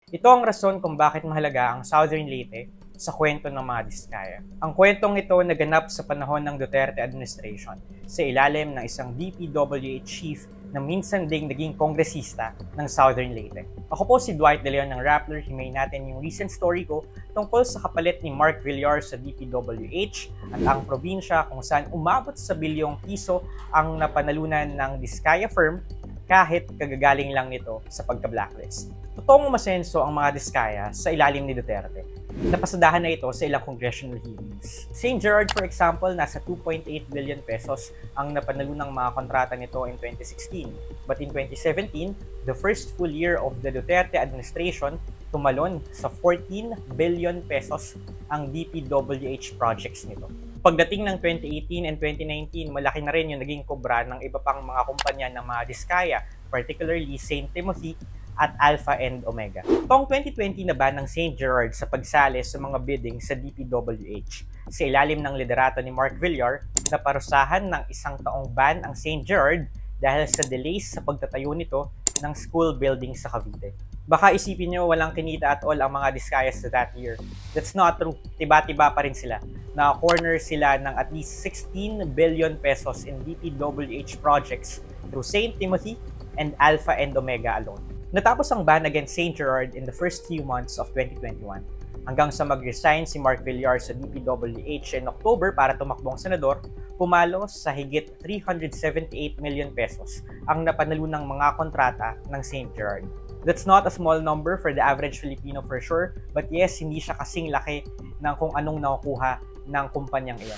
Ito ang rason kung bakit mahalaga ang Southern Leyte sa kwento ng mga Diskaya. Ang kwentong ito naganap sa panahon ng Duterte administration sa ilalim ng isang DPWH chief na minsan ding naging kongresista ng Southern Leyte. Ako po si Dwight De Leon ng Rappler. Himayin natin yung recent story ko tungkol sa kapalit ni Mark Villar sa DPWH at ang probinsya kung saan umabot sa bilyong piso ang napanalunan ng Diskaya firm kahit kagagaling lang nito sa pagka-blacklist. Totoong umasenso ang mga Diskaya sa ilalim ni Duterte. Napasadahan na ito sa ilang congressional hearings. St. Gerard, for example, nasa 2.8 billion pesos ang napanalunang mga kontrata nito in 2016. But in 2017, the first full year of the Duterte administration, tumalon sa 14 billion pesos ang DPWH projects nito. Pagdating ng 2018 and 2019, malaki na rin yung naging kobra ng iba pang mga kumpanya ng mga Diskaya, particularly St. Timothy at Alpha and Omega. Taong 2020 na ban ng St. Gerard sa pagsali sa mga bidding sa DPWH. Sa ilalim ng liderato ni Mark Villar, naparusahan ng 1 taong ban ang St. Gerard dahil sa delays sa pagtatayo nito ng school building sa Cavite. Baka isipin nyo walang kinita at all ang mga Diskayas that year. That's not true. Tiba-tiba pa rin sila. Na-corner sila ng at least 16 billion pesos in DPWH projects through St. Timothy and Alpha and Omega alone. Natapos ang ban against St. Gerard in the first few months of 2021 hanggang sa mag-resign si Mark Villar sa DPWH in October para tumakbong senador, pumalo sa higit 378 million pesos ang napanalunang mga kontrata ng St. Gerard. That's not a small number for the average Filipino for sure, but yes, hindi siya kasing laki ng kung anong nakukuha ng kumpanyang iyon.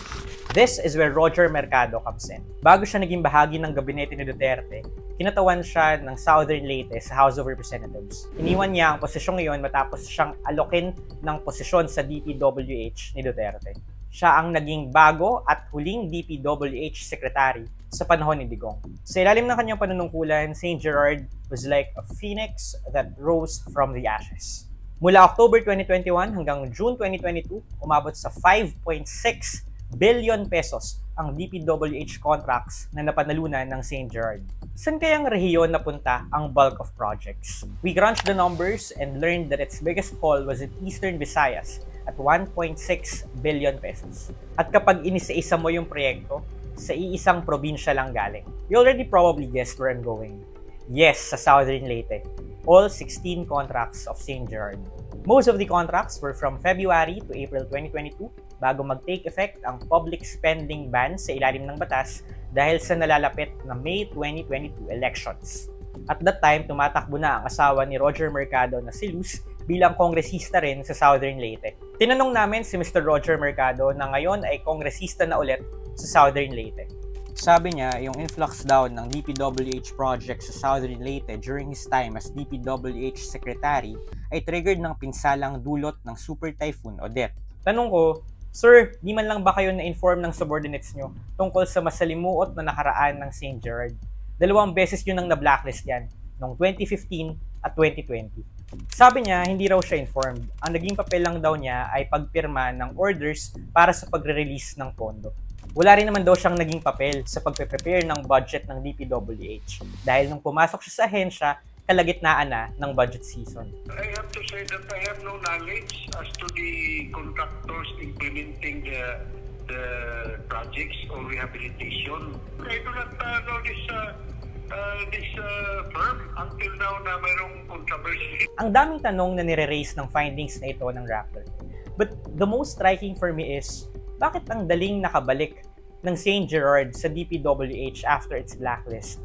This is where Roger Mercado comes in. Bago siya naging bahagi ng gabinete ni Duterte, kinatawan siya ng Southern Leyte sa House of Representatives. Iniwan niya ang posisyong iyon matapos siyang alokin ng posisyon sa DPWH ni Duterte. Siya ang naging bago at huling DPWH Secretary sa panahon ni Digong. Sa ilalim ng kanyang panunungkulan, St. Gerard was like a phoenix that rose from the ashes. Mula October 2021 hanggang June 2022, umabot sa 5.6 billion pesos ang DPWH contracts na napanalunan ng St. Gerard. Saan kayang rehiyon napunta ang bulk of projects? We crunched the numbers and learned that its biggest haul was in Eastern Visayas at 1.6 billion pesos. At kapag inisa-isa mo yung proyekto, sa iisang probinsya lang galing. You already probably guessed where I'm going. Yes, sa Southern Leyte. All 16 contracts of St. Gerard. Most of the contracts were from February to April 2022 bago mag-take effect ang public spending ban sa ilalim ng batas dahil sa nalalapit na May 2022 elections. At that time, tumatakbo na ang asawa ni Roger Mercado na si Luz bilang kongresista rin sa Southern Leyte. Tinanong namin si Mr. Roger Mercado na ngayon ay kongresista na ulit sa Southern Leyte. Sabi niya, yung influx down ng DPWH project sa Southern Leyte during his time as DPWH Secretary ay triggered ng pinsalang dulot ng Super Typhoon Odette. Tanong ko, Sir, di man lang ba kayo na-inform ng subordinates nyo tungkol sa masalimuot na nakaraan ng St. Gerard? 2 beses yun ang na-blacklist yan, noong 2015 at 2020. Sabi niya, hindi raw siya informed. Ang naging papel lang daw niya ay pagpirma ng orders para sa pagre-release ng pondo. Wala rin naman daw siyang naging papel sa pagpe-prepare ng budget ng DPWH dahil nung pumasok siya sa ahensya, kalagitnaan na ng budget season. I have to say that I have no knowledge as to the contractors implementing the projects or rehabilitation. I do not know this firm until now na mayroong controversy. Ang daming tanong na nire-raise ng findings na ito ng Rappler. But the most striking for me is, bakit ang daling nakabalik ng St. Gerard sa DPWH after its blacklist?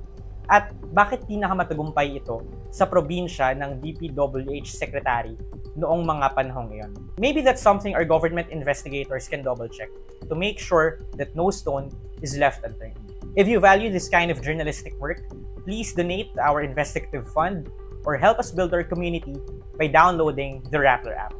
At bakit pinakamatagumpay ito sa probinsya ng DPWH Secretary noong mga panahong iyon? Maybe that's something our government investigators can double-check to make sure that no stone is left unturned. If you value this kind of journalistic work, please donate to our investigative fund or help us build our community by downloading the Rappler app.